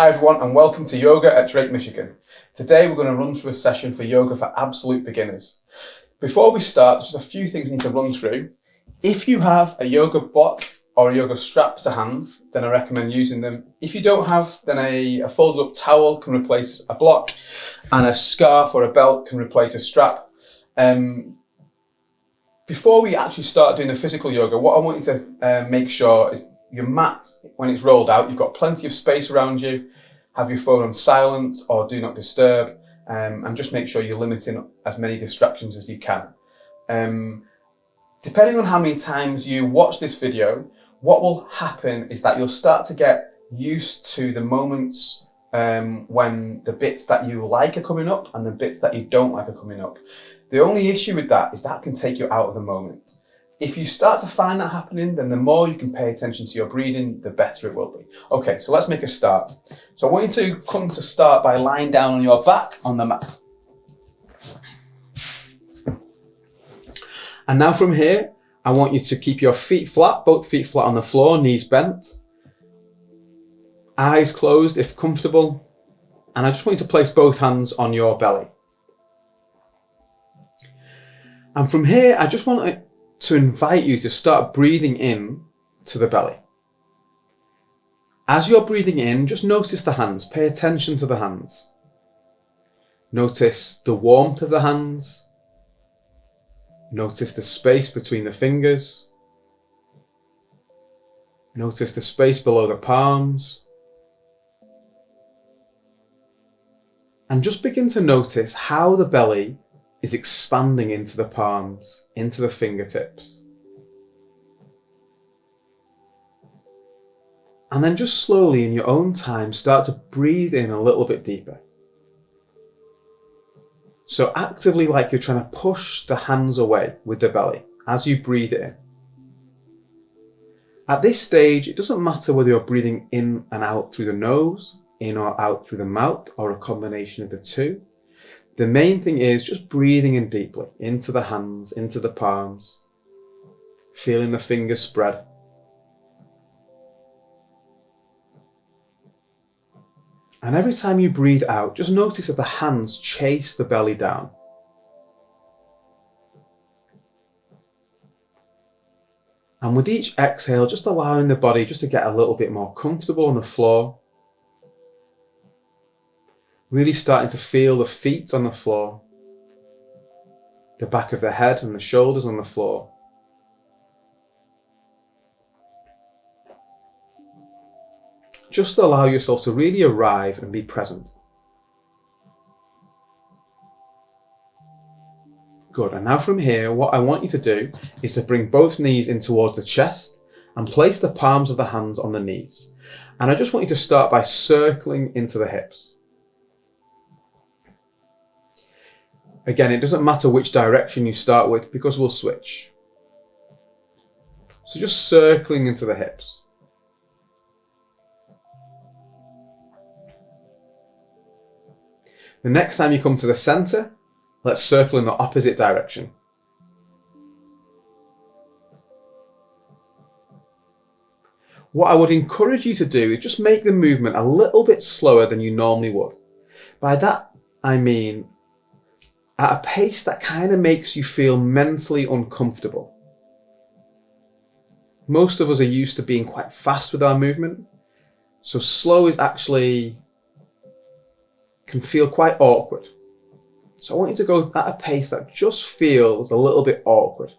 Hi everyone and welcome to Yoga at Drake, Michigan. Today we're going to run through a session for yoga for absolute beginners. Before we start, there's just a few things we need to run through. If you have a yoga block or a yoga strap to hand, then I recommend using them. If you don't have, then a folded up towel can replace a block, and a scarf or a belt can replace a strap. Before we actually start doing the physical yoga, what I want you to make sure is your mat, when it's rolled out, you've got plenty of space around you. Have your phone on silent or do not disturb, and just make sure you're limiting as many distractions as you can. Depending on how many times you watch this video, what will happen is that you'll start to get used to the moments when the bits that you like are coming up and the bits that you don't like are coming up. The only issue with that is that can take you out of the moment. If you start to find that happening, then the more you can pay attention to your breathing, the better it will be. Okay, so let's make a start. So I want you to come to start by lying down on your back on the mat. And now from here, I want you to keep your feet flat, both feet flat on the floor, knees bent. Eyes closed if comfortable. And I just want you to place both hands on your belly. And from here, I just want to invite you to start breathing in to the belly. As you're breathing in, just notice the hands. Pay attention to the hands. Notice the warmth of the hands. Notice the space between the fingers. Notice the space below the palms. And just begin to notice how the belly is expanding into the palms, into the fingertips. And then just slowly in your own time, start to breathe in a little bit deeper. So actively, like you're trying to push the hands away with the belly as you breathe it in. At this stage, it doesn't matter whether you're breathing in and out through the nose, in or out through the mouth, or a combination of the two. The main thing is just breathing in deeply into the hands, into the palms, feeling the fingers spread. And every time you breathe out, just notice that the hands chase the belly down. And with each exhale, just allowing the body just to get a little bit more comfortable on the floor. Really starting to feel the feet on the floor, the back of the head and the shoulders on the floor. Just allow yourself to really arrive and be present. Good, and now from here, what I want you to do is to bring both knees in towards the chest and place the palms of the hands on the knees. And I just want you to start by circling into the hips. Again, it doesn't matter which direction you start with because we'll switch. So just circling into the hips. The next time you come to the center, let's circle in the opposite direction. What I would encourage you to do is just make the movement a little bit slower than you normally would. By that, I mean at a pace that kind of makes you feel mentally uncomfortable. Most of us are used to being quite fast with our movement, so slow is actually can feel quite awkward. So I want you to go at a pace that just feels a little bit awkward.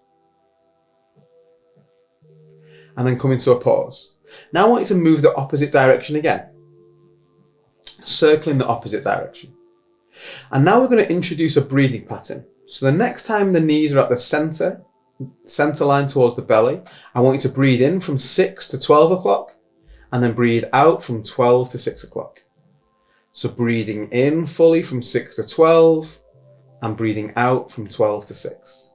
And then come into a pause. Now I want you to move the opposite direction again, circling the opposite direction. And now we're going to introduce a breathing pattern. So the next time the knees are at the center line towards the belly, I want you to breathe in from 6 to 12 o'clock and then breathe out from 12 to 6 o'clock. So breathing in fully from 6 to 12 and breathing out from 12 to 6.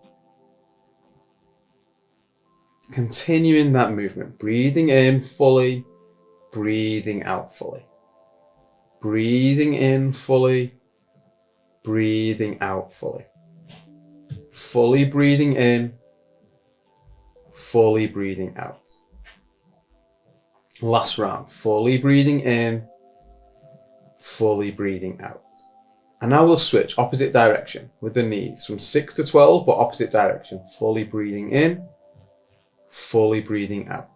Continuing that movement, breathing in fully, breathing out fully. Breathing in fully, breathing out fully. Fully breathing in, fully breathing out. Last round, fully breathing in, fully breathing out. And now we'll switch opposite direction with the knees from 6 to 12, but opposite direction. Fully breathing in, fully breathing out.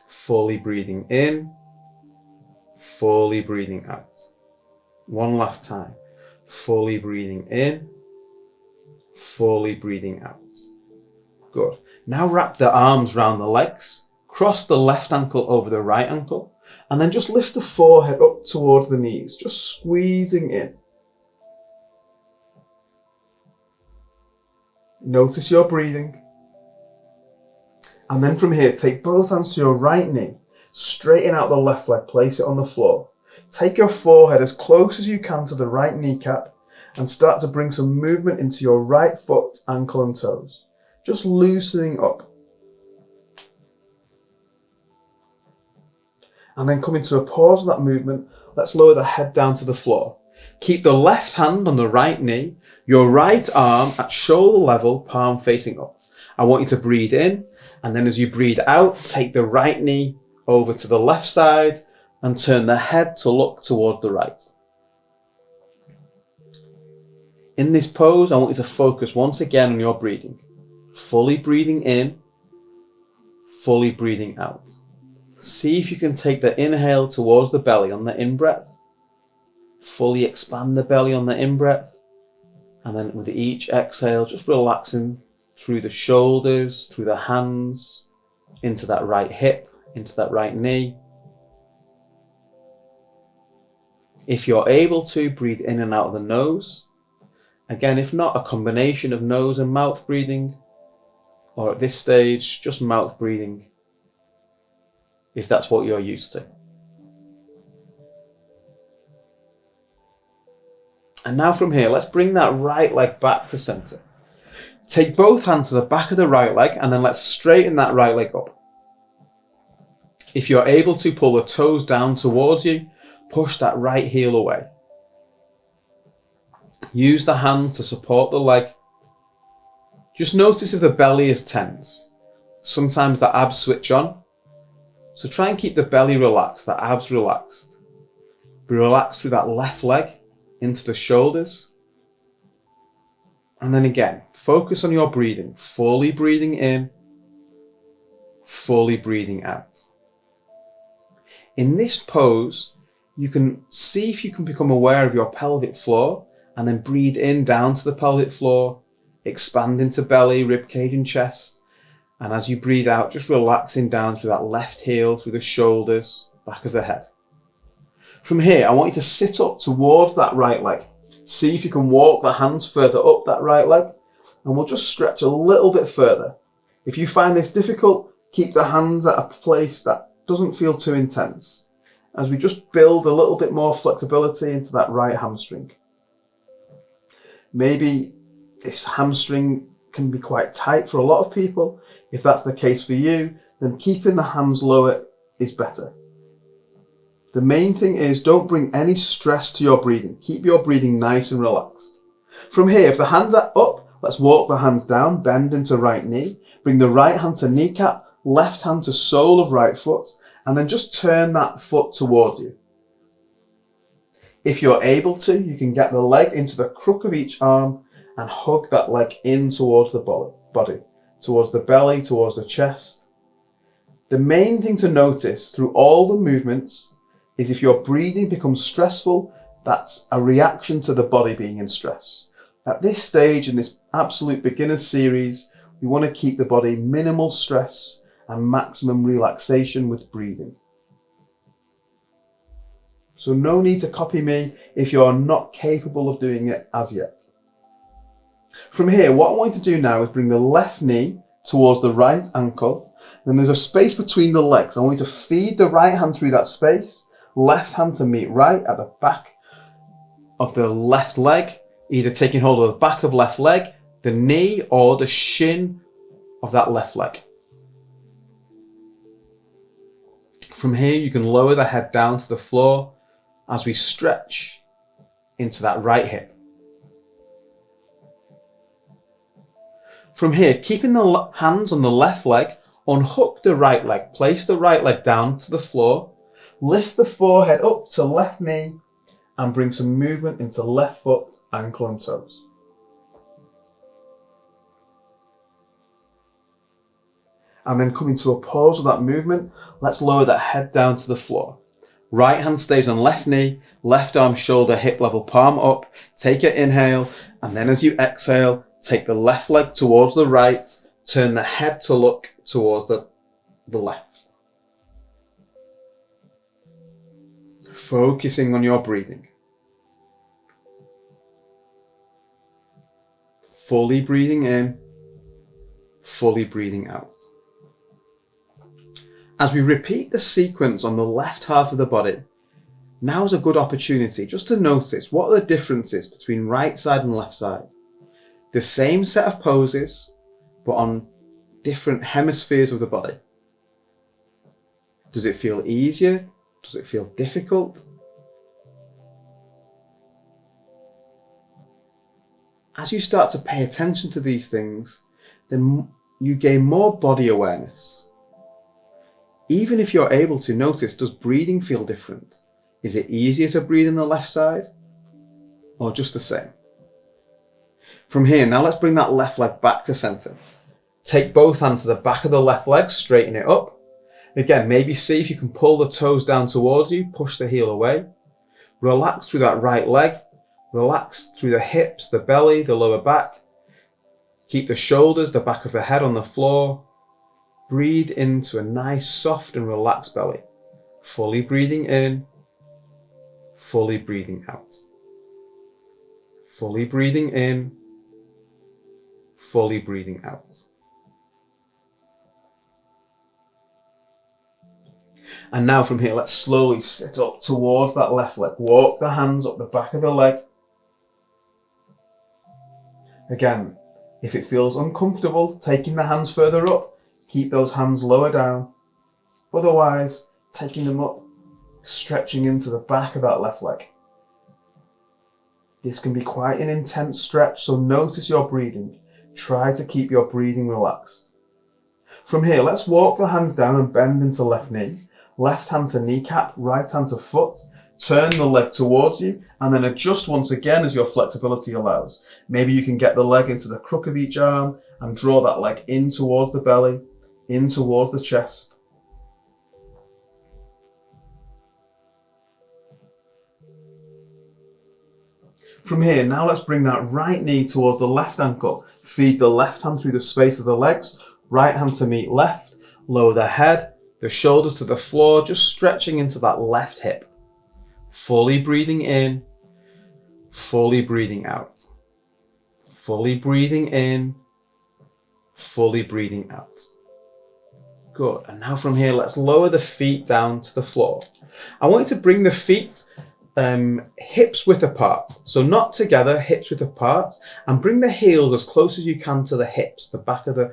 Fully breathing in, fully breathing out. One last time. Fully breathing in, fully breathing out. Good. Now wrap the arms round the legs, cross the left ankle over the right ankle, and then just lift the forehead up towards the knees, just squeezing in. Notice your breathing. And then from here, take both hands to your right knee, straighten out the left leg, place it on the floor. Take your forehead as close as you can to the right kneecap and start to bring some movement into your right foot, ankle and toes. Just loosening up. And then coming to a pause of that movement, let's lower the head down to the floor. Keep the left hand on the right knee, your right arm at shoulder level, palm facing up. I want you to breathe in, and then as you breathe out, take the right knee over to the left side and turn the head to look towards the right. In this pose, I want you to focus once again on your breathing. Fully breathing in, fully breathing out. See if you can take the inhale towards the belly on the in-breath. Fully expand the belly on the in-breath. And then with each exhale, just relaxing through the shoulders, through the hands, into that right hip, into that right knee. If you're able to, breathe in and out of the nose. Again, if not, a combination of nose and mouth breathing, or at this stage, just mouth breathing, if that's what you're used to. And now from here, let's bring that right leg back to center. Take both hands to the back of the right leg, and then let's straighten that right leg up. If you're able to, pull the toes down towards you, push that right heel away. Use the hands to support the leg. Just notice if the belly is tense. Sometimes the abs switch on. So try and keep the belly relaxed, the abs relaxed. Be relaxed through that left leg into the shoulders. And then again, focus on your breathing. Fully breathing in, fully breathing out. In this pose, you can see if you can become aware of your pelvic floor and then breathe in down to the pelvic floor, expand into belly, ribcage and chest. And as you breathe out, just relaxing down through that left heel, through the shoulders, back of the head. From here, I want you to sit up towards that right leg. See if you can walk the hands further up that right leg, and we'll just stretch a little bit further. If you find this difficult, keep the hands at a place that doesn't feel too intense, as we just build a little bit more flexibility into that right hamstring. Maybe this hamstring can be quite tight for a lot of people. If that's the case for you, then keeping the hands lower is better. The main thing is don't bring any stress to your breathing. Keep your breathing nice and relaxed. From here, if the hands are up, let's walk the hands down, bend into right knee, bring the right hand to kneecap, left hand to sole of right foot, and then just turn that foot towards you. If you're able to, you can get the leg into the crook of each arm and hug that leg in towards the body, towards the belly, towards the chest. The main thing to notice through all the movements is if your breathing becomes stressful, that's a reaction to the body being in stress. At this stage in this absolute beginner series, we want to keep the body minimal stress and maximum relaxation with breathing. So no need to copy me if you're not capable of doing it as yet. From here, what I want you to do now is bring the left knee towards the right ankle. Then there's a space between the legs. I want you to feed the right hand through that space. Left hand to meet right at the back of the left leg, either taking hold of the back of left leg, the knee, or the shin of that left leg. From here, you can lower the head down to the floor as we stretch into that right hip. From here, keeping the hands on the left leg, unhook the right leg, place the right leg down to the floor, Lift the forehead up to left knee and bring some movement into left foot, ankle and toes. And then come into a pause with that movement. Let's lower that head down to the floor. Right hand stays on left knee, left arm, shoulder, hip level, palm up. Take an inhale, and then as you exhale, take the left leg towards the right, turn the head to look towards the left. Focusing on your breathing. Fully breathing in, fully breathing out. As we repeat the sequence on the left half of the body, now is a good opportunity just to notice what are the differences between right side and left side. The same set of poses, but on different hemispheres of the body. Does it feel easier? Does it feel difficult? As you start to pay attention to these things, then you gain more body awareness. Even if you're able to notice, does breathing feel different? Is it easier to breathe on the left side or just the same? From here, now let's bring that left leg back to center. Take both hands to the back of the left leg, straighten it up. Again, maybe see if you can pull the toes down towards you, push the heel away. Relax through that right leg. Relax through the hips, the belly, the lower back. Keep the shoulders, the back of the head on the floor. Breathe into a nice, soft and relaxed belly. Fully breathing in, fully breathing out. Fully breathing in, fully breathing out. And now from here, let's slowly sit up towards that left leg. Walk the hands up the back of the leg. Again, if it feels uncomfortable, taking the hands further up, keep those hands lower down. Otherwise, taking them up, stretching into the back of that left leg. This can be quite an intense stretch, so notice your breathing. Try to keep your breathing relaxed. From here, let's walk the hands down and bend into left knee. Left hand to kneecap, right hand to foot. Turn the leg towards you and then adjust once again as your flexibility allows. Maybe you can get the leg into the crook of each arm and draw that leg in towards the belly, in towards the chest. From here, now let's bring that right knee towards the left ankle. Feed the left hand through the space of the legs. Right hand to meet left. Lower the head, the shoulders to the floor, just stretching into that left hip. Fully breathing in, fully breathing out. Fully breathing in, fully breathing out. Good. And now from here, let's lower the feet down to the floor. I want you to bring the feet hips width apart. So not together, hips width apart, and bring the heels as close as you can to the hips, the back of the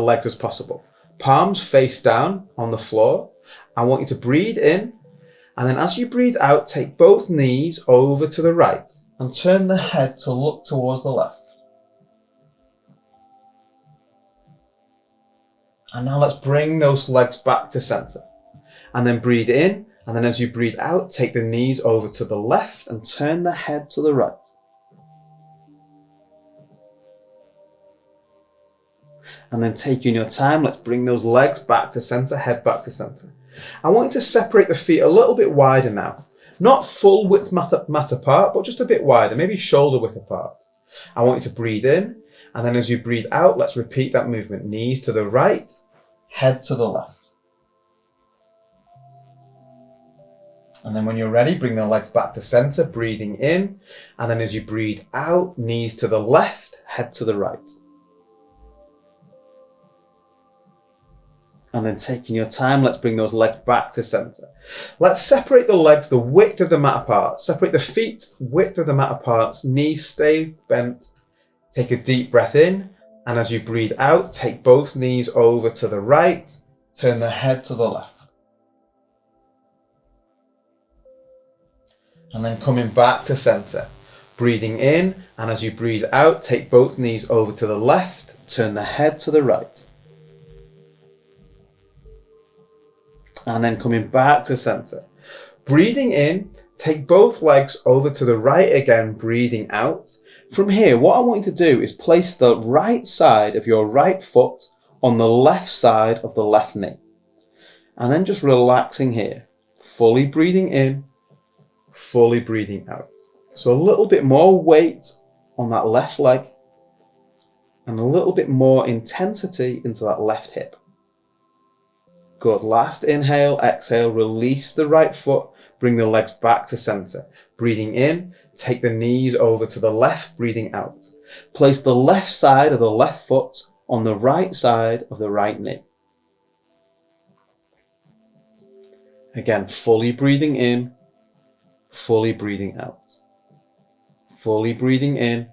legs as possible. Palms face down on the floor. I want you to breathe in, and then as you breathe out, take both knees over to the right and turn the head to look towards the left. And now let's bring those legs back to center. And then breathe in, and then as you breathe out, take the knees over to the left and turn the head to the right. And then taking your time, let's bring those legs back to center, head back to center. I want you to separate the feet a little bit wider now. Not full width mat apart, but just a bit wider, maybe shoulder width apart. I want you to breathe in, and then as you breathe out, let's repeat that movement. Knees to the right, head to the left. And then when you're ready, bring the legs back to center, breathing in, and then as you breathe out, knees to the left, head to the right. And then taking your time, let's bring those legs back to center. Let's separate the legs the width of the mat apart. Separate the feet width of the mat apart. Knees stay bent. Take a deep breath in. And as you breathe out, take both knees over to the right. Turn the head to the left. And then coming back to center. Breathing in. And as you breathe out, take both knees over to the left. Turn the head to the right. and then coming back to center. Breathing in, take both legs over to the right again, breathing out. From here, what I want you to do is place the right side of your right foot on the left side of the left knee. And then just relaxing here, fully breathing in, fully breathing out. So a little bit more weight on that left leg and a little bit more intensity into that left hip. Good. Last inhale, exhale, release the right foot, bring the legs back to center. Breathing in, take the knees over to the left, breathing out. Place the left side of the left foot on the right side of the right knee. Again, fully breathing in, fully breathing out. Fully breathing in,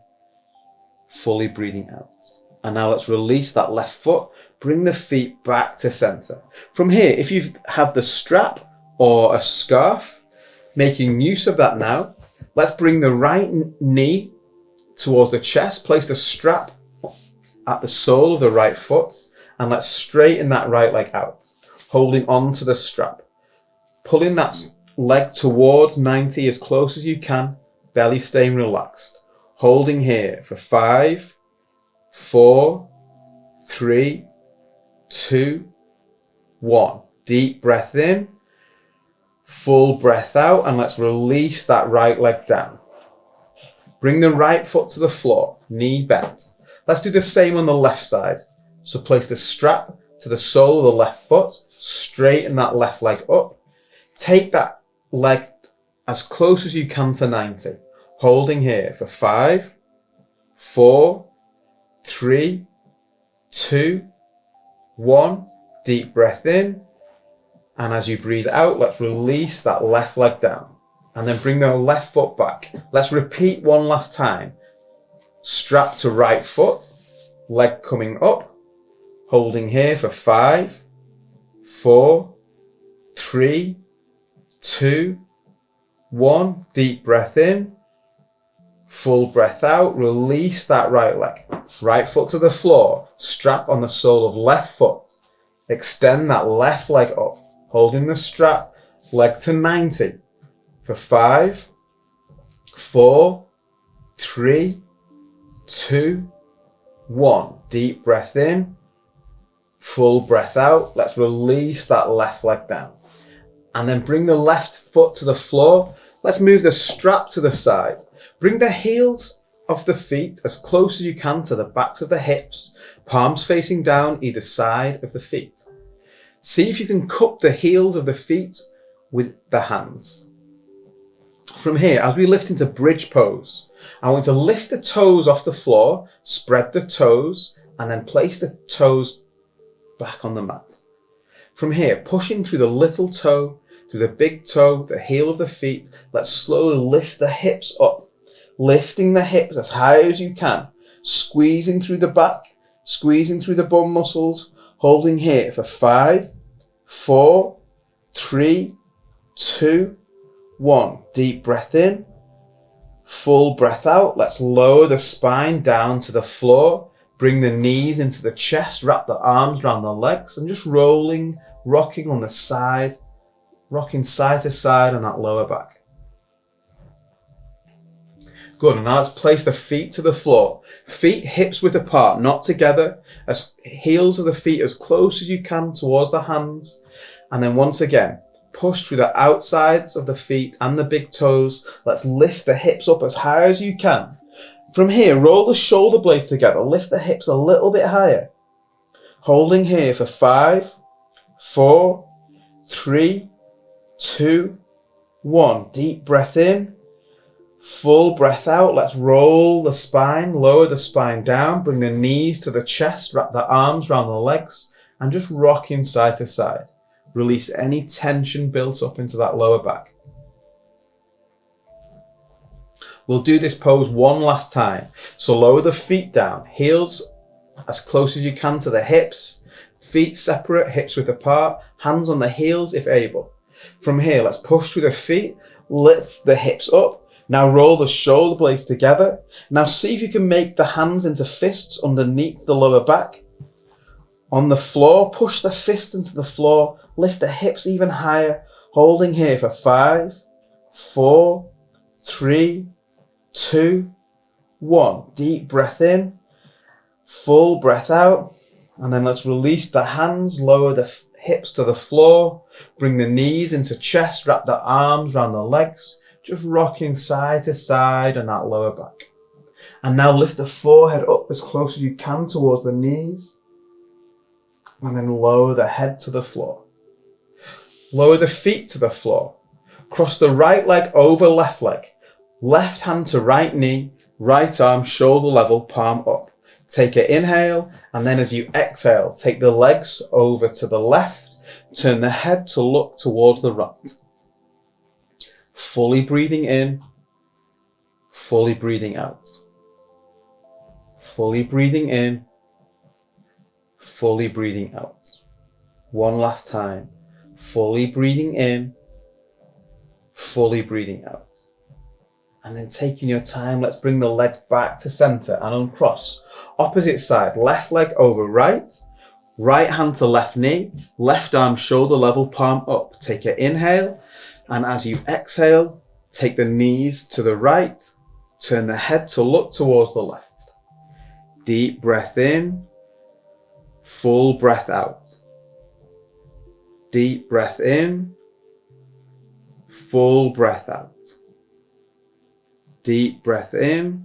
fully breathing out. And now let's release that left foot. Bring the feet back to center. From here, if you have the strap or a scarf, making use of that now, let's bring the right knee towards the chest. Place the strap at the sole of the right foot, and let's straighten that right leg out, holding on to the strap. Pulling that leg towards 90 as close as you can, belly staying relaxed. Holding here for 5, 4, 3, 2, 1. Deep breath in, full breath out, and let's release that right leg down. Bring the right foot to the floor, knee bent. Let's do the same on the left side. So place the strap to the sole of the left foot, straighten that left leg up. Take that leg as close as you can to 90. Holding here for 5, 4, 3, 2, 1. Deep breath in. And as you breathe out, let's release that left leg down. And then bring the left foot back. Let's repeat one last time. Strap to right foot, leg coming up. Holding here for 5, 4, 3, 2, 1. Deep breath in. Full breath out. Release that right leg. Right foot to the floor. Strap on the sole of left foot. Extend that left leg up. Holding the strap. Leg to 90. For 5, 4, 3, 2, 1. Deep breath in. Full breath out. Let's release that left leg down. And then bring the left foot to the floor. Let's move the strap to the side. Bring the heels of the feet as close as you can to the backs of the hips, palms facing down either side of the feet. See if you can cup the heels of the feet with the hands. From here, as we lift into bridge pose, I want to lift the toes off the floor, spread the toes, and then place the toes back on the mat. From here, pushing through the little toe, through the big toe, the heel of the feet, let's slowly lift the hips up. Lifting the hips as high as you can, squeezing through the back, squeezing through the bum muscles, holding here for 5, 4, 3, 2, 1. Deep breath in, full breath out. Let's lower the spine down to the floor, bring the knees into the chest, wrap the arms around the legs, and just rolling, rocking on the side, rocking side to side on that lower back. Good, and now let's place the feet to the floor. Feet hips width apart, not together. As heels of the feet as close as you can towards the hands. And then once again, push through the outsides of the feet and the big toes. Let's lift the hips up as high as you can. From here, roll the shoulder blades together. Lift the hips a little bit higher. Holding here for 5, 4, 3, 2, 1. Deep breath in. Full breath out. Let's roll the spine, lower the spine down, bring the knees to the chest, wrap the arms around the legs, and just rocking side to side. Release any tension built up into that lower back. We'll do this pose one last time. So lower the feet down, heels as close as you can to the hips, feet separate, hips width apart, hands on the heels if able. From here, let's push through the feet, lift the hips up. Now roll the shoulder blades together. Now see if you can make the hands into fists underneath the lower back. On the floor, push the fist into the floor, lift the hips even higher, holding here for 5, 4, 3, 2, 1. Deep breath in, full breath out, and then let's release the hands, lower the hips to the floor, bring the knees into chest, wrap the arms around the legs, just rocking side to side on that lower back. And now lift the forehead up as close as you can towards the knees, and then lower the head to the floor. Lower the feet to the floor. Cross the right leg over left leg. Left hand to right knee, right arm shoulder level, palm up. Take an inhale, and then as you exhale, take the legs over to the left, turn the head to look towards the right. Fully breathing in, fully breathing out. Fully breathing in, fully breathing out. One last time. Fully breathing in, fully breathing out. And then taking your time, let's bring the leg back to center and uncross. Opposite side, left leg over right, right hand to left knee, left arm shoulder level, palm up. Take an inhale, and as you exhale, take the knees to the right, turn the head to look towards the left. Deep breath in, full breath out. Deep breath in, full breath out. Deep breath in,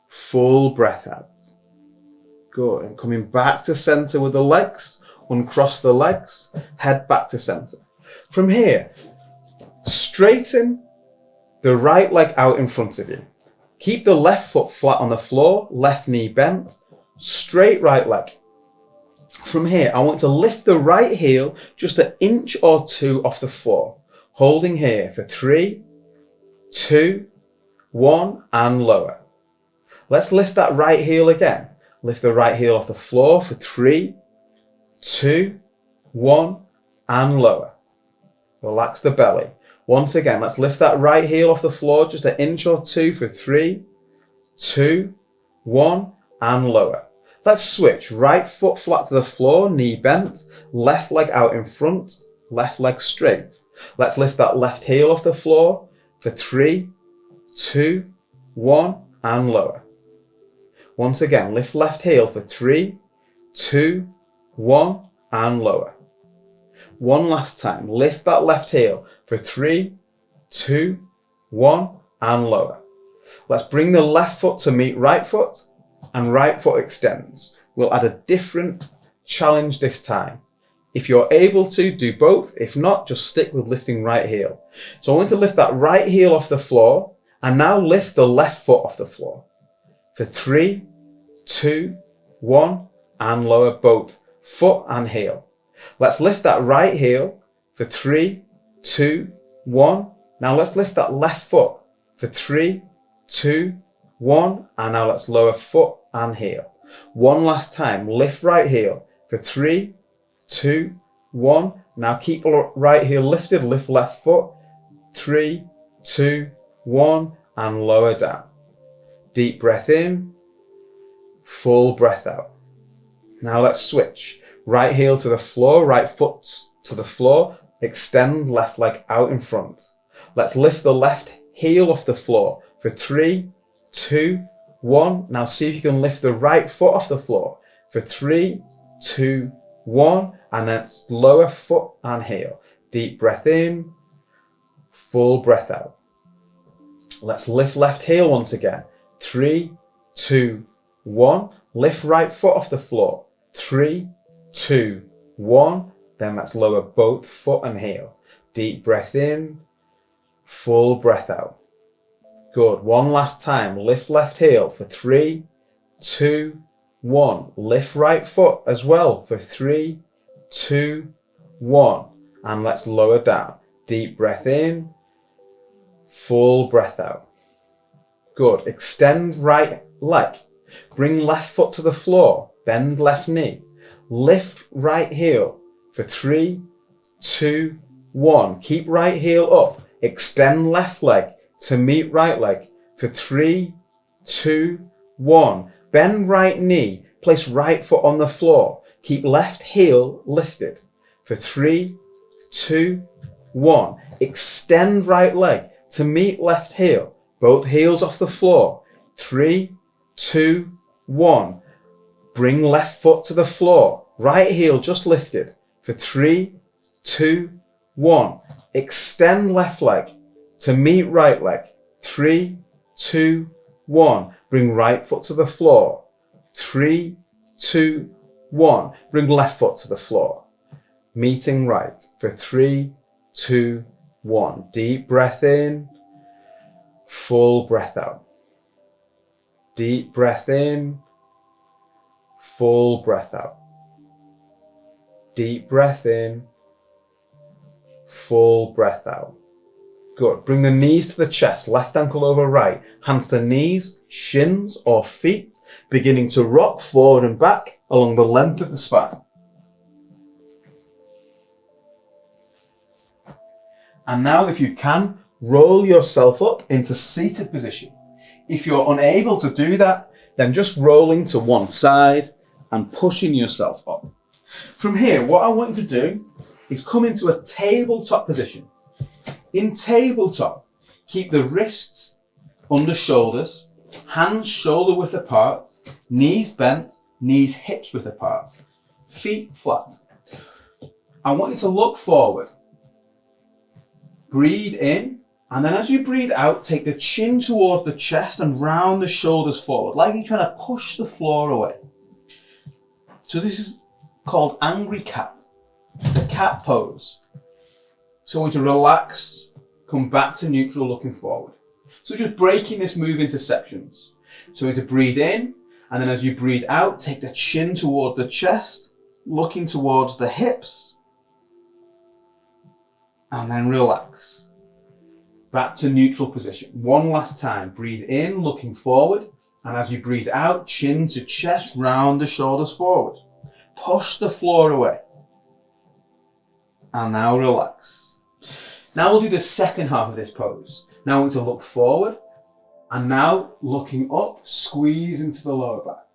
full breath out. Good. And coming back to center with the legs, uncross the legs, head back to center. From here, straighten the right leg out in front of you. Keep the left foot flat on the floor, left knee bent, straight right leg. From here, I want to lift the right heel just an inch or 2 off the floor. Holding here for 3, 2, 1, and lower. Let's lift that right heel again. Lift the right heel off the floor for 3, 2, 1, and lower. Relax the belly. Once again, let's lift that right heel off the floor just an inch or 2 for 3, 2, 1, and lower. Let's switch. Right foot flat to the floor, knee bent, left leg out in front, left leg straight. Let's lift that left heel off the floor for 3, 2, 1, and lower. Once again, lift left heel for 3, 2, 1, and lower. One last time, lift that left heel for 3, 2, 1, and lower. Let's bring the left foot to meet right foot, and right foot extends. We'll add a different challenge this time. If you're able to, do both. If not, just stick with lifting right heel. So I want to lift that right heel off the floor, and now lift the left foot off the floor. For 3, 2, 1, and lower both foot and heel. Let's lift that right heel for 3, 2, 1. Now let's lift that left foot for 3, 2, 1. And now let's lower foot and heel. One last time. Lift right heel for 3, 2, 1. Now keep right heel lifted. Lift left foot. 3, 2, 1. And lower down. Deep breath in. Full breath out. Now let's switch. Right heel to the floor. Right foot to the floor. Extend left leg out in front. Let's lift the left heel off the floor for 3, 2, 1. Now see if you can lift the right foot off the floor for 3, 2, 1. And then lower foot and heel. Deep breath in. Full breath out. Let's lift left heel once again. 3, 2, 1. Lift right foot off the floor. 3, 2, 1. Then let's lower both foot and heel. Deep breath in. Full breath out. Good. One last time. Lift left heel for 3, 2, 1. Lift right foot as well for 3, 2, 1. And let's lower down. Deep breath in. Full breath out. Good. Extend right leg. Bring left foot to the floor. Bend left knee. Lift right heel for 3, 2, 1. Keep right heel up. Extend left leg to meet right leg for 3, 2, 1. Bend right knee. Place right foot on the floor. Keep left heel lifted. For 3, 2, 1. Extend right leg to meet left heel. Both heels off the floor. 3, 2, 1. Bring left foot to the floor. Right heel just lifted. For 3, 2, 1. Extend left leg to meet right leg. 3, 2, 1. Bring right foot to the floor. 3, 2, 1. Bring left foot to the floor. Meeting right. For 3, 2, 1. Deep breath in. Full breath out. Deep breath in. Full breath out. Deep breath in. Full breath out. Good. Bring the knees to the chest, left ankle over right, hands to knees, shins or feet, beginning to rock forward and back along the length of the spine. And now, if you can, roll yourself up into seated position. If you're unable to do that, then just rolling to one side and pushing yourself up. From here, what I want you to do is come into a tabletop position. In tabletop, keep the wrists under shoulders, hands shoulder width apart, knees bent, knees hips width apart, feet flat. I want you to look forward. Breathe in, and then as you breathe out, take the chin towards the chest and round the shoulders forward, like you're trying to push the floor away. So this is called angry cat, the cat pose. So I want you to relax, come back to neutral, looking forward. So just breaking this move into sections. So I want you to breathe in, and then as you breathe out, take the chin towards the chest, looking towards the hips, and then relax. Back to neutral position. One last time. Breathe in, looking forward, and as you breathe out, chin to chest, round the shoulders forward. Push the floor away. And now relax. Now we'll do the second half of this pose. Now I want to look forward, and now looking up, squeeze into the lower back.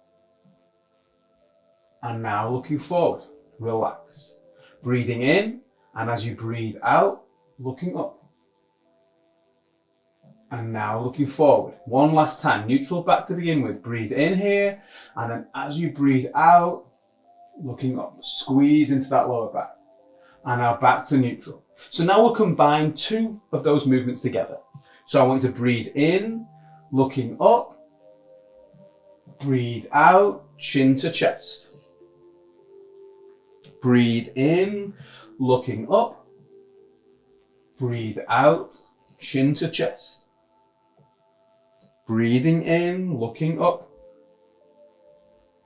And now looking forward, relax. Breathing in, and as you breathe out, looking up. And now looking forward. One last time, neutral back to begin with. Breathe in here, and then as you breathe out, looking up. Squeeze into that lower back. And now back to neutral. So now we'll combine two of those movements together. So I want you to breathe in, looking up. Breathe out, chin to chest. Breathe in, looking up. Breathe out, chin to chest. Breathing in, looking up.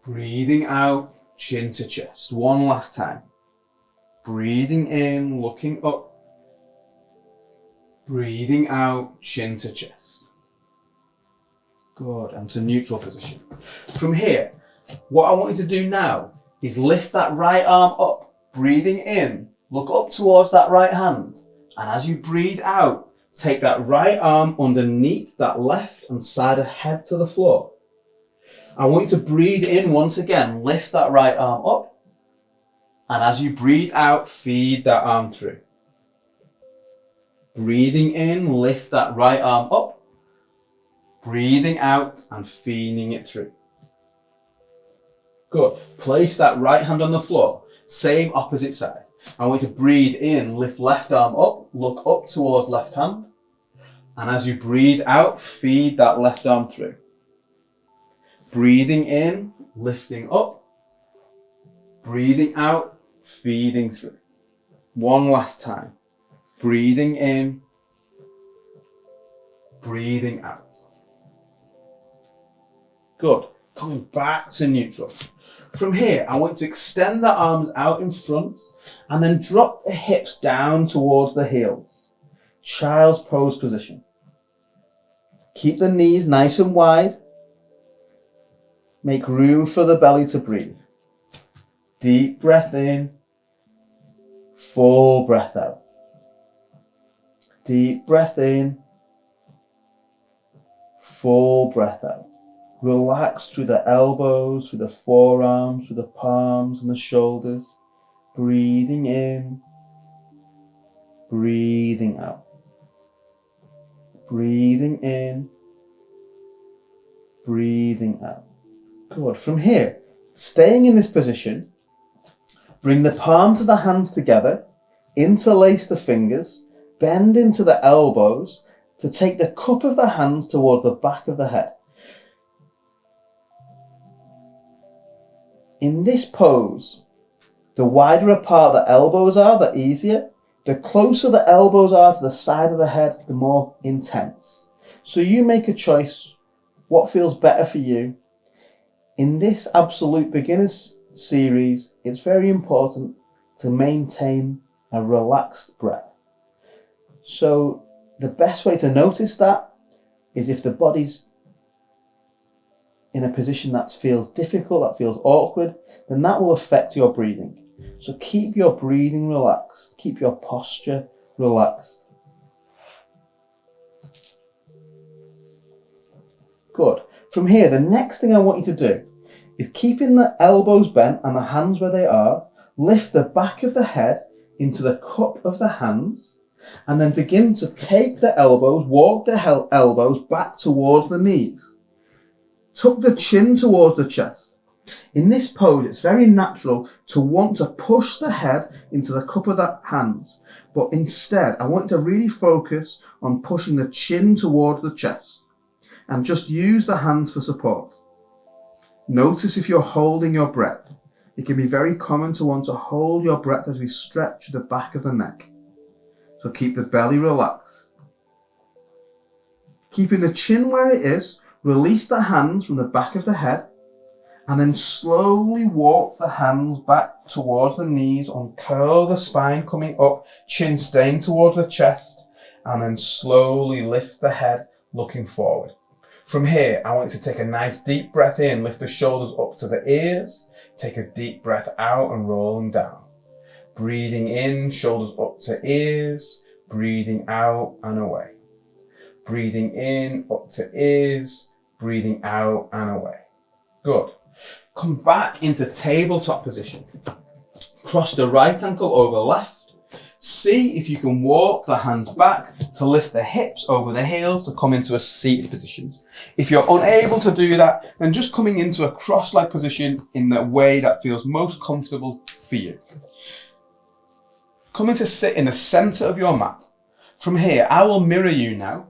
Breathing out, chin to chest. One last time. Breathing in, looking up. Breathing out, chin to chest. Good, and to neutral position. From here, what I want you to do now is lift that right arm up. Breathing in, look up towards that right hand. And as you breathe out, take that right arm underneath that left hand side of head to the floor. I want you to breathe in once again, lift that right arm up. And as you breathe out, feed that arm through. Breathing in, lift that right arm up. Breathing out and feeding it through. Good. Place that right hand on the floor. Same opposite side. I want you to breathe in, lift left arm up, look up towards left hand. And as you breathe out, feed that left arm through. Breathing in, lifting up. Breathing out, feeding through. One last time. Breathing in, breathing out. Good. Coming back to neutral. From here, I want to extend the arms out in front and then drop the hips down towards the heels. Child's pose position. Keep the knees nice and wide. Make room for the belly to breathe. Deep breath in. Full breath out. Deep breath in. Full breath out. Relax through the elbows, through the forearms, through the palms and the shoulders. Breathing in, breathing out. Breathing in, breathing out. Good. From here, staying in this position, bring the palms of the hands together, interlace the fingers, bend into the elbows to take the cup of the hands toward the back of the head. In this pose, the wider apart the elbows are, the easier. The closer the elbows are to the side of the head, the more intense. So you make a choice, what feels better for you. In this absolute beginners series, it's very important to maintain a relaxed breath. So the best way to notice that is if the body's in a position that feels difficult, that feels awkward, then that will affect your breathing. So keep your breathing relaxed, keep your posture relaxed. Good. From here, the next thing I want you to do is keeping the elbows bent and the hands where they are, lift the back of the head into the cup of the hands, and then begin to take the elbows, walk the elbows back towards the knees. Tuck the chin towards the chest. In this pose, it's very natural to want to push the head into the cup of the hands, but instead, I want you to really focus on pushing the chin towards the chest and just use the hands for support. Notice if you're holding your breath. It can be very common to want to hold your breath as we stretch the back of the neck. So keep the belly relaxed. Keeping the chin where it is, release the hands from the back of the head and then slowly walk the hands back towards the knees, uncurl the spine coming up, chin staying towards the chest, and then slowly lift the head looking forward. From here, I want you to take a nice deep breath in, lift the shoulders up to the ears, take a deep breath out and roll them down. Breathing in, shoulders up to ears, breathing out and away. Breathing in, up to ears, breathing out and away. Good. Come back into tabletop position. Cross the right ankle over left. See if you can walk the hands back to lift the hips over the heels to come into a seated position. If you're unable to do that, then just coming into a cross-leg position in the way that feels most comfortable for you. Coming to sit in the center of your mat. From here, I will mirror you now.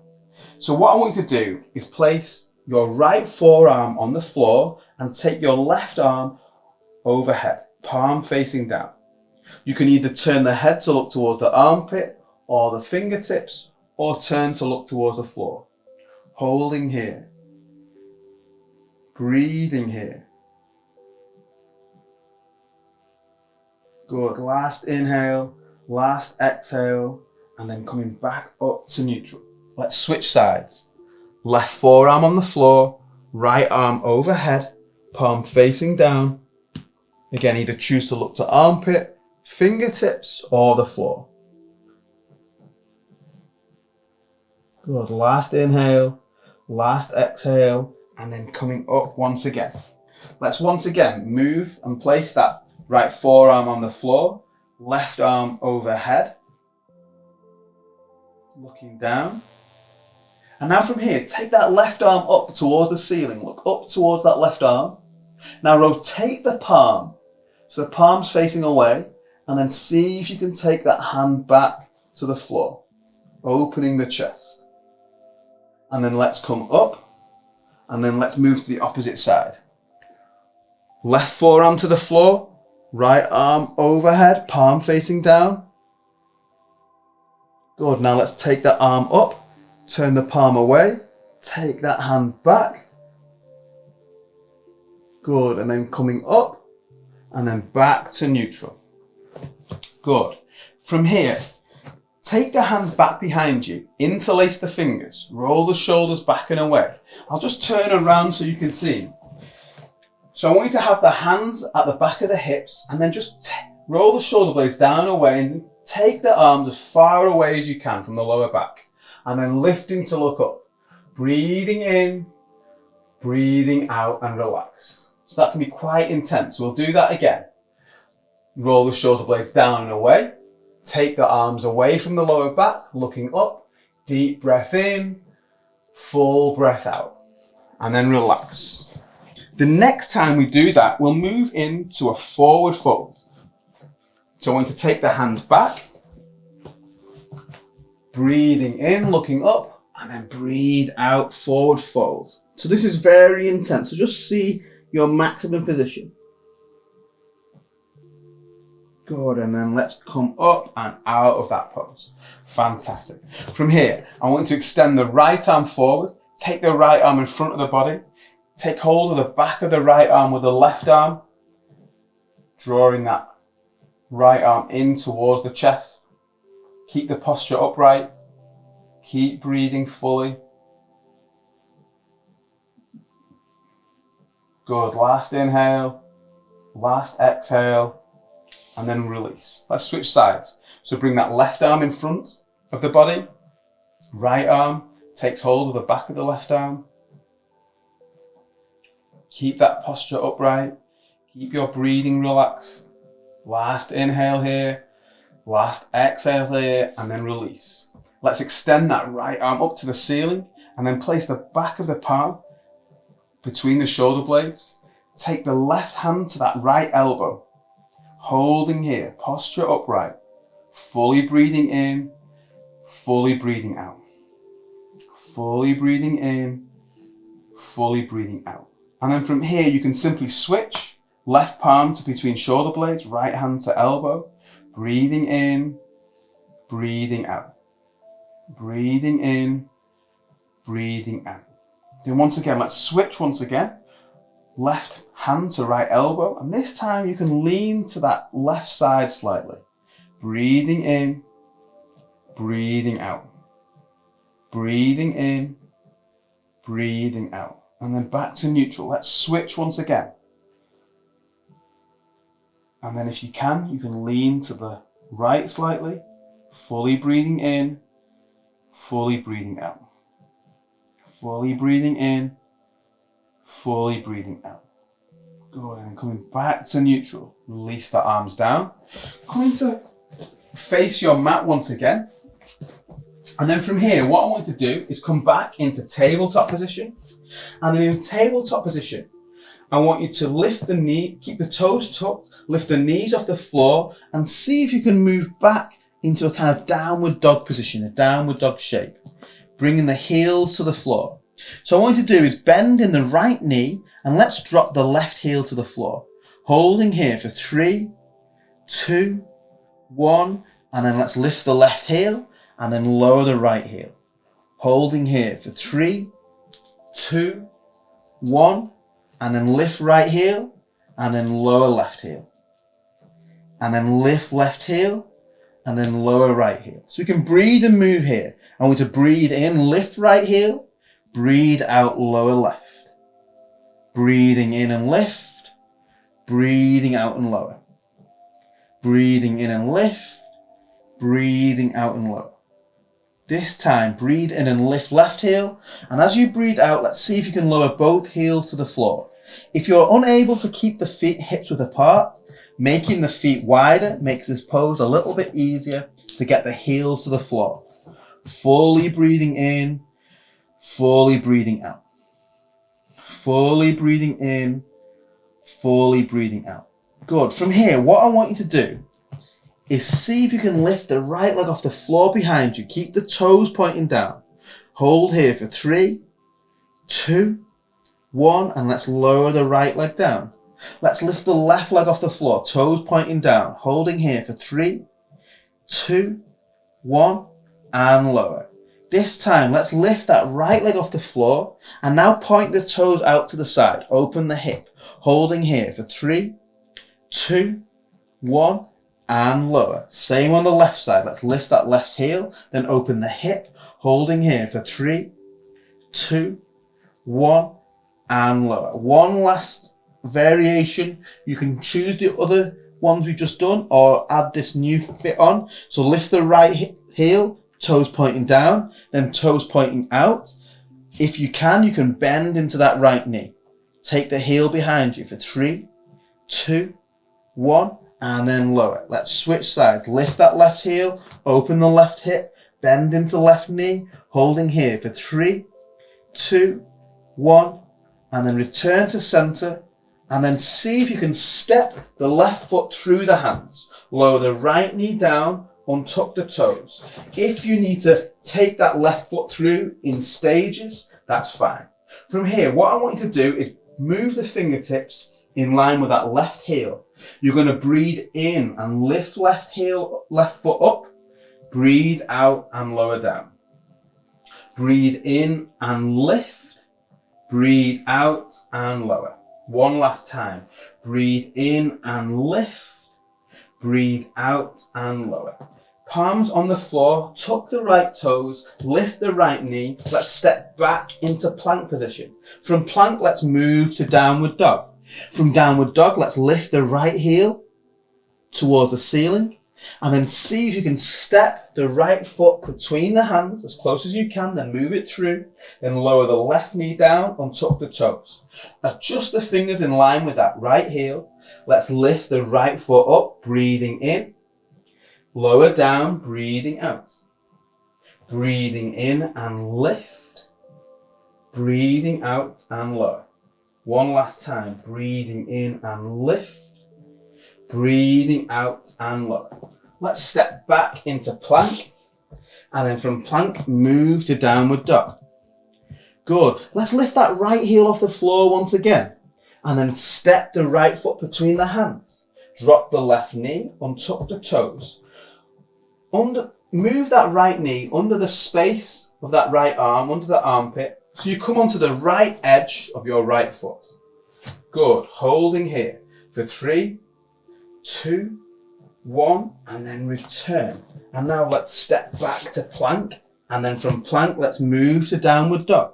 So what I want you to do is place your right forearm on the floor and take your left arm overhead, palm facing down. You can either turn the head to look towards the armpit or the fingertips, or turn to look towards the floor. Holding here. Breathing here. Good. Last inhale, last exhale, and then coming back up to neutral. Let's switch sides. Left forearm on the floor, right arm overhead, palm facing down. Again, either choose to look to armpit, fingertips, or the floor. Good. Last inhale, last exhale, and then coming up once again. Let's once again move and place that right forearm on the floor, left arm overhead, looking down. And now from here, take that left arm up towards the ceiling. Look up towards that left arm. Now rotate the palm, so the palm's facing away, and then see if you can take that hand back to the floor, opening the chest. And then let's come up, and then let's move to the opposite side. Left forearm to the floor, right arm overhead, palm facing down. Good, now let's take that arm up, turn the palm away, take that hand back. Good, and then coming up, and then back to neutral. Good. From here, take the hands back behind you, interlace the fingers, roll the shoulders back and away. I'll just turn around so you can see. So I want you to have the hands at the back of the hips and then just roll the shoulder blades down and away and take the arms as far away as you can from the lower back. And then lifting to look up. Breathing in, breathing out and relax. So that can be quite intense. So we'll do that again. Roll the shoulder blades down and away. Take the arms away from the lower back, looking up. Deep breath in, full breath out, and then relax. The next time we do that, we'll move into a forward fold. So I want to take the hand back, breathing in, looking up, and then breathe out, forward fold. So this is very intense. So just see your maximum position. Good, and then let's come up and out of that pose. Fantastic. From here, I want you to extend the right arm forward, take the right arm in front of the body, take hold of the back of the right arm with the left arm, drawing that right arm in towards the chest. Keep the posture upright. Keep breathing fully. Good, last inhale, last exhale, and then release. Let's switch sides. So bring that left arm in front of the body. Right arm takes hold of the back of the left arm. Keep that posture upright. Keep your breathing relaxed. Last inhale here. Last exhale here, and then release. Let's extend that right arm up to the ceiling and then place the back of the palm between the shoulder blades. Take the left hand to that right elbow. Holding here, posture upright. Fully breathing in, fully breathing out. Fully breathing in, fully breathing out. And then from here, you can simply switch left palm to between shoulder blades, right hand to elbow. Breathing in, breathing out. Breathing in, breathing out. Then once again, let's switch once again. Left hand to right elbow. And this time you can lean to that left side slightly. Breathing in, breathing out. Breathing in, breathing out. And then back to neutral. Let's switch once again. And then if you can lean to the right slightly. Fully breathing in, fully breathing out. Fully breathing in, fully breathing out. Good, and coming back to neutral. Release the arms down. Coming to face your mat once again. And then from here, what I want you to do is come back into tabletop position. And then in tabletop position, I want you to lift the knee, keep the toes tucked, lift the knees off the floor, and see if you can move back into a kind of downward dog position, a downward dog shape, bringing the heels to the floor. So what I want you to do is bend in the right knee, and let's drop the left heel to the floor. Holding here for 3, 2, 1, and then let's lift the left heel, and then lower the right heel. Holding here for 3, 2, 1, and then lift right heel, and then lower left heel. And then lift left heel, and then lower right heel. So we can breathe and move here. I want you to breathe in, lift right heel, breathe out, lower left. Breathing in and lift, breathing out and lower. Breathing in and lift, breathing out and lower. This time, breathe in and lift left heel. And as you breathe out, let's see if you can lower both heels to the floor. If you're unable to keep the feet hips width apart, making the feet wider makes this pose a little bit easier to get the heels to the floor. Fully breathing in, fully breathing out. Fully breathing in, fully breathing out. Good. From here, what I want you to do is see if you can lift the right leg off the floor behind you. Keep the toes pointing down. Hold here for 3, 2, 1, and let's lower the right leg down. Let's lift the left leg off the floor, toes pointing down. Holding here for 3, 2, 1, and lower. This time, let's lift that right leg off the floor and now point the toes out to the side. Open the hip. Holding here for 3, 2, 1, and lower. Same on the left side. Let's lift that left heel, then open the hip. Holding here for 3, 2, 1, and lower. One last variation. You can choose the other ones we've just done or add this new bit on. So lift the right heel, toes pointing down, then toes pointing out. If you can bend into that right knee. Take the heel behind you for 3, 2, 1, and then lower. Let's switch sides. Lift that left heel, open the left hip, bend into left knee, holding here for 3, 2, 1, and then return to center, and then see if you can step the left foot through the hands. Lower the right knee down, untuck the toes. If you need to take that left foot through in stages, that's fine. From here, what I want you to do is move the fingertips in line with that left heel. You're going to breathe in and lift left foot up. Breathe out and lower down. Breathe in and lift. Breathe out and lower. One last time. Breathe in and lift. Breathe out and lower. Palms on the floor, tuck the right toes, lift the right knee. Let's step back into plank position. From plank, let's move to downward dog. From downward dog, let's lift the right heel towards the ceiling, and then see if you can step the right foot between the hands as close as you can, then move it through, then lower the left knee down, untuck the toes. Adjust the fingers in line with that right heel. Let's lift the right foot up, breathing in. Lower down, breathing out. Breathing in and lift. Breathing out and lower. One last time. Breathing in and lift. Breathing out and lower. Let's step back into plank. And then from plank, move to downward dog. Good. Let's lift that right heel off the floor once again. And then step the right foot between the hands. Drop the left knee, untuck the toes. Move that right knee under the space of that right arm, under the armpit, so you come onto the right edge of your right foot. Good. Holding here for 3, 2, 1, and then return. And now let's step back to plank, and then from plank, let's move to downward dog.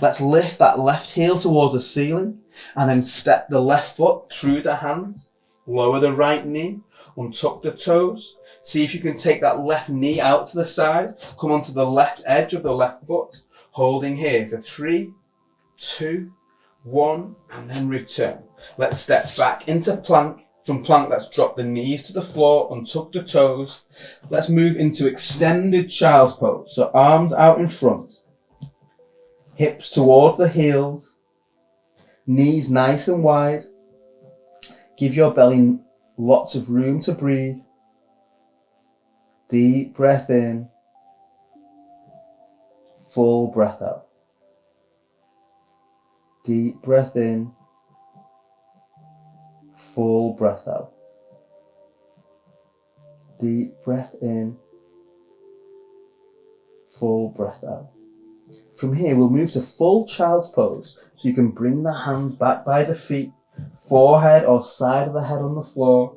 Let's lift that left heel towards the ceiling, and then step the left foot through the hands. Lower the right knee, untuck the toes. See if you can take that left knee out to the side. Come onto the left edge of the left foot. Holding here for 3, 2, 1, and then return. Let's step back into plank. From plank, let's drop the knees to the floor, untuck the toes. Let's move into extended child's pose. So arms out in front. Hips toward the heels. Knees nice and wide. Give your belly lots of room to breathe. Deep breath in, full breath out. Deep breath in, full breath out. Deep breath in, full breath out. From here, we'll move to full child's pose, so you can bring the hands back by the feet, forehead or side of the head on the floor.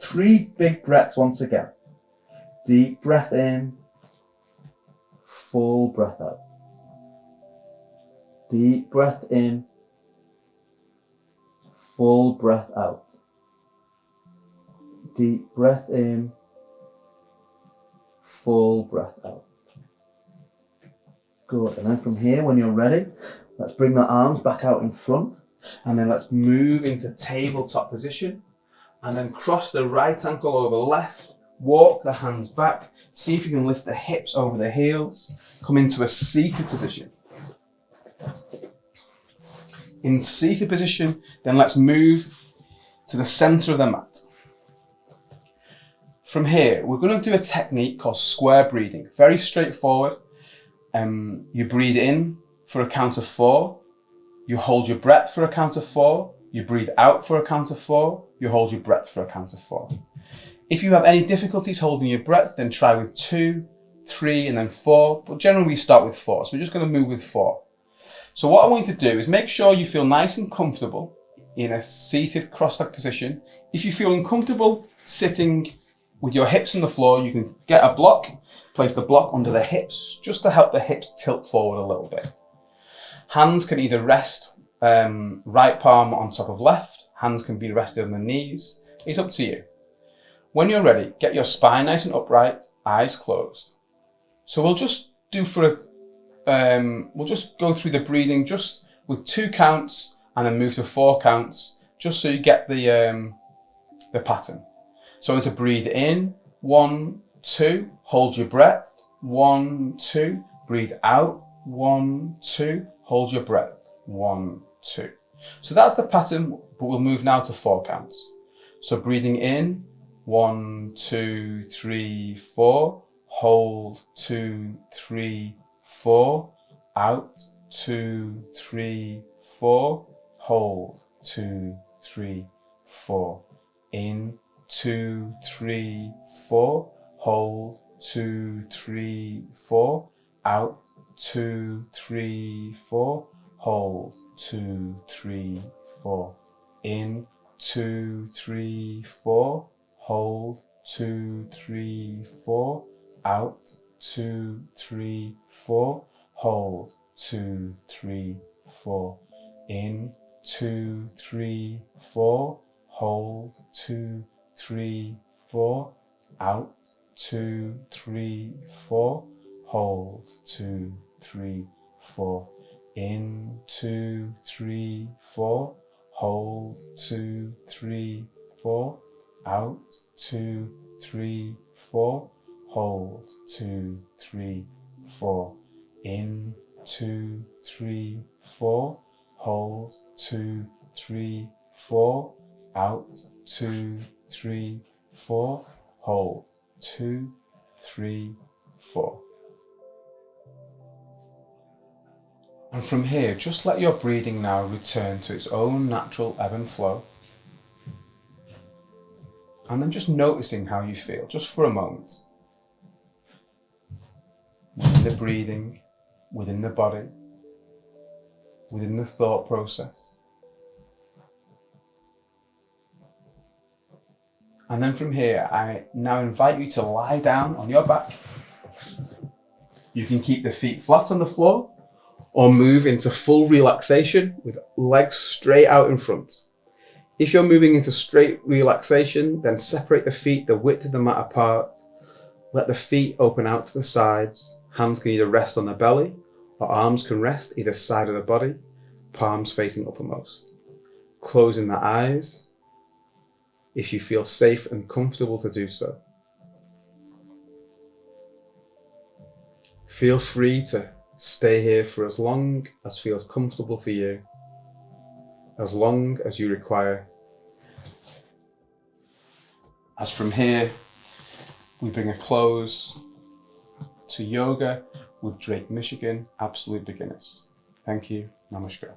3 big breaths once again. Deep breath in, full breath out. Deep breath in, full breath out. Deep breath in, full breath out. Good. And then from here, when you're ready, let's bring the arms back out in front, and then let's move into tabletop position, and then cross the right ankle over left. Walk the hands back. See if you can lift the hips over the heels. Come into a seated position. In seated position, then let's move to the center of the mat. From here, we're going to do a technique called square breathing. Very straightforward. You breathe in for a count of 4. You hold your breath for a count of 4. You breathe out for a count of 4. You hold your breath for a count of 4. If you have any difficulties holding your breath, then try with 2, 3, and then 4. But generally we start with 4. So we're just going to move with 4. So what I want you to do is make sure you feel nice and comfortable in a seated cross-legged position. If you feel uncomfortable sitting with your hips on the floor, you can get a block, place the block under the hips, just to help the hips tilt forward a little bit. Hands can either rest right palm on top of left. Hands can be rested on the knees. It's up to you. When you're ready, get your spine nice and upright, eyes closed. So we'll just do for we'll just go through the breathing just with 2 counts and then move to 4 counts, just so you get the pattern. So to breathe in, 1, 2, hold your breath, 1, 2, breathe out, 1, 2, hold your breath, 1, 2. So that's the pattern, but we'll move now to 4 counts. So breathing in, 1, 2, 3, 4, hold, 2, 3, 4, out, 2, 3, 4, hold, 2, 3, 4, in, 2, 3, 4, hold, 2, 3, 4, out, 2, 3, 4, hold, 2, 3, 4, in, 2, 3, 4, hold, 2, 3, 4, out, 2, 3, 4, hold, 2, 3, 4, in, 2, 3, 4, hold, 2, 3, 4, out, 2, 3, 4, hold, 2, 3, 4, in, 2, 3, 4, hold, 2, 3, 4, out, 2, 3, 4, hold, 2, 3, 4, in, 2, 3, 4, hold, 2, 3, 4, out, 2, 3, 4, hold, 2, 3, 4. And from here, just let your breathing now return to its own natural ebb and flow. And then just noticing how you feel, just for a moment. Within the breathing, within the body, within the thought process. And then from here, I now invite you to lie down on your back. You can keep the feet flat on the floor or move into full relaxation with legs straight out in front. If you're moving into straight relaxation, then separate the feet the width of the mat apart. Let the feet open out to the sides. Hands can either rest on the belly or arms can rest either side of the body, palms facing uppermost. Closing the eyes if you feel safe and comfortable to do so. Feel free to stay here for as long as feels comfortable for you, as long as you require. As from here, we bring a close to yoga with Drake, Michigan, Absolute Beginners. Thank you. Namaskar.